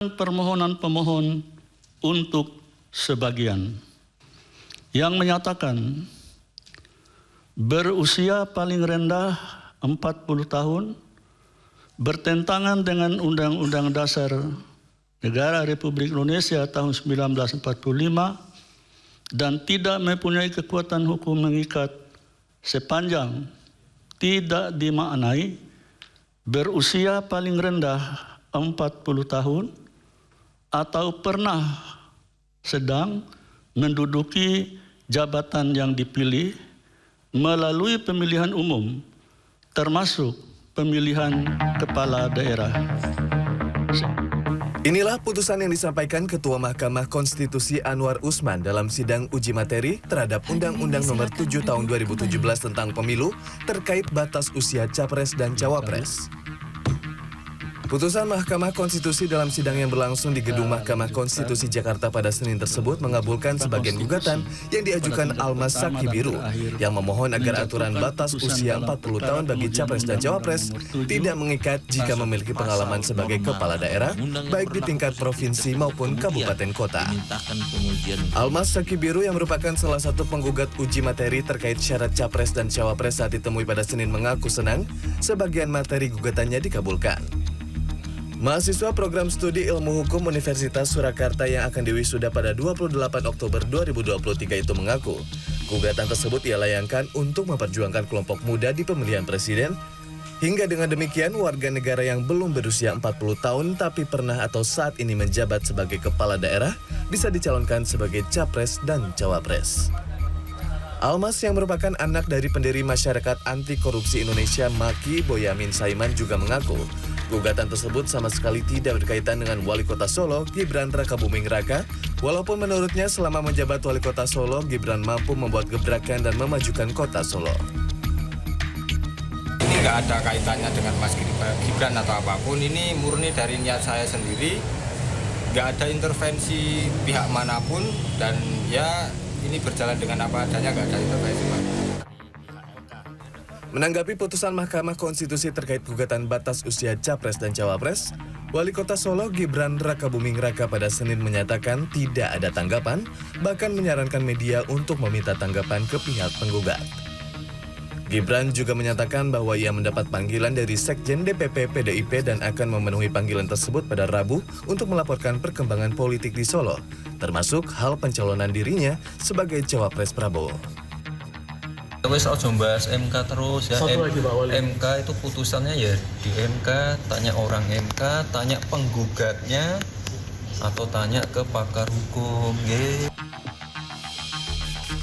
permohonan pemohon untuk sebagian yang menyatakan berusia paling rendah 40 tahun bertentangan dengan Undang-Undang Dasar Negara Republik Indonesia tahun 1945 dan tidak mempunyai kekuatan hukum mengikat sepanjang tidak dimaknai berusia paling rendah 40 tahun atau pernah sedang menduduki jabatan yang dipilih melalui pemilihan umum, termasuk pemilihan kepala daerah. Inilah putusan yang disampaikan Ketua Mahkamah Konstitusi Anwar Usman dalam sidang uji materi terhadap Undang-Undang Nomor 7 Tahun 2017 tentang Pemilu terkait batas usia Capres dan Cawapres. Putusan Mahkamah Konstitusi dalam sidang yang berlangsung di Gedung Mahkamah Konstitusi Jakarta pada Senin tersebut mengabulkan sebagian gugatan yang diajukan Almas Saki Biru yang memohon agar aturan batas usia 40 tahun bagi Capres dan Cawapres tidak mengikat jika memiliki pengalaman sebagai kepala daerah, baik di tingkat provinsi maupun kabupaten kota. Almas Saki Biru yang merupakan salah satu penggugat uji materi terkait syarat Capres dan Cawapres saat ditemui pada Senin mengaku senang sebagian materi gugatannya dikabulkan. Mahasiswa program studi ilmu hukum Universitas Surakarta yang akan diwisuda pada 28 Oktober 2023 itu mengaku, gugatan tersebut ia layangkan untuk memperjuangkan kelompok muda di pemilihan presiden, hingga dengan demikian warga negara yang belum berusia 40 tahun tapi pernah atau saat ini menjabat sebagai kepala daerah bisa dicalonkan sebagai Capres dan Cawapres. Almas yang merupakan anak dari pendiri Masyarakat Anti Korupsi Indonesia Maki Boyamin Saiman juga mengaku gugatan tersebut sama sekali tidak berkaitan dengan Wali Kota Solo Gibran Rakabuming Raka, walaupun menurutnya selama menjabat Wali Kota Solo, Gibran mampu membuat gebrakan dan memajukan kota Solo. Ini nggak ada kaitannya dengan Mas Gibran atau apapun, ini murni dari niat saya sendiri, nggak ada intervensi pihak manapun, dan ya ini berjalan dengan apa adanya, nggak ada intervensi. Menanggapi putusan Mahkamah Konstitusi terkait gugatan batas usia Capres dan Cawapres, Wali Kota Solo Gibran Rakabuming Raka pada Senin menyatakan tidak ada tanggapan, bahkan menyarankan media untuk meminta tanggapan ke pihak penggugat. Gibran juga menyatakan bahwa ia mendapat panggilan dari Sekjen DPP PDIP dan akan memenuhi panggilan tersebut pada Rabu untuk melaporkan perkembangan politik di Solo, termasuk hal pencalonan dirinya sebagai Cawapres Prabowo. Wes ojo bahas MK terus ya. MK itu putusannya ya di MK, tanya orang MK, tanya penggugatnya atau tanya ke pakar hukum.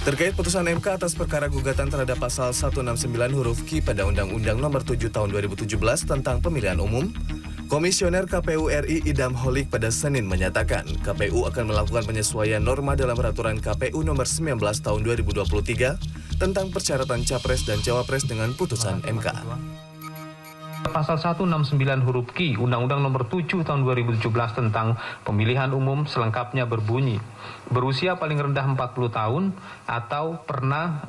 Terkait putusan MK atas perkara gugatan terhadap pasal 169 huruf Q pada Undang-Undang Nomor 7 Tahun 2017 tentang Pemilihan Umum, Komisioner KPU RI Idam Holik pada Senin menyatakan KPU akan melakukan penyesuaian norma dalam peraturan KPU Nomor 19 Tahun 2023 tentang persyaratan Capres dan Cawapres dengan putusan MK. Pasal 169 huruf Q Undang-Undang Nomor 7 Tahun 2017 tentang Pemilihan Umum selengkapnya berbunyi, berusia paling rendah 40 tahun atau pernah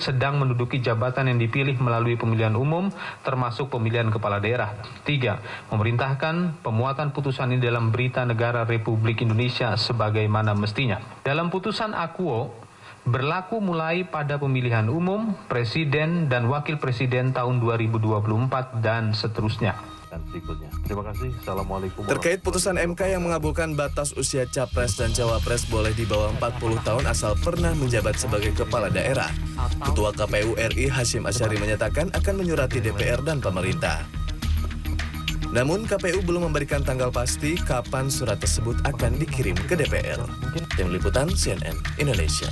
sedang menduduki jabatan yang dipilih melalui pemilihan umum termasuk pemilihan kepala daerah. 3. Memerintahkan pemuatan putusan ini dalam Berita Negara Republik Indonesia sebagaimana mestinya. Dalam putusan akuo berlaku mulai pada pemilihan umum, presiden dan wakil presiden tahun 2024 dan seterusnya. Terima kasih. Assalamualaikum. Terkait putusan MK yang mengabulkan batas usia Capres dan Cawapres boleh di bawah 40 tahun asal pernah menjabat sebagai kepala daerah, Ketua KPU RI Hashim Asyari menyatakan akan menyurati DPR dan pemerintah. Namun KPU belum memberikan tanggal pasti kapan surat tersebut akan dikirim ke DPR. Tim Liputan CNN Indonesia.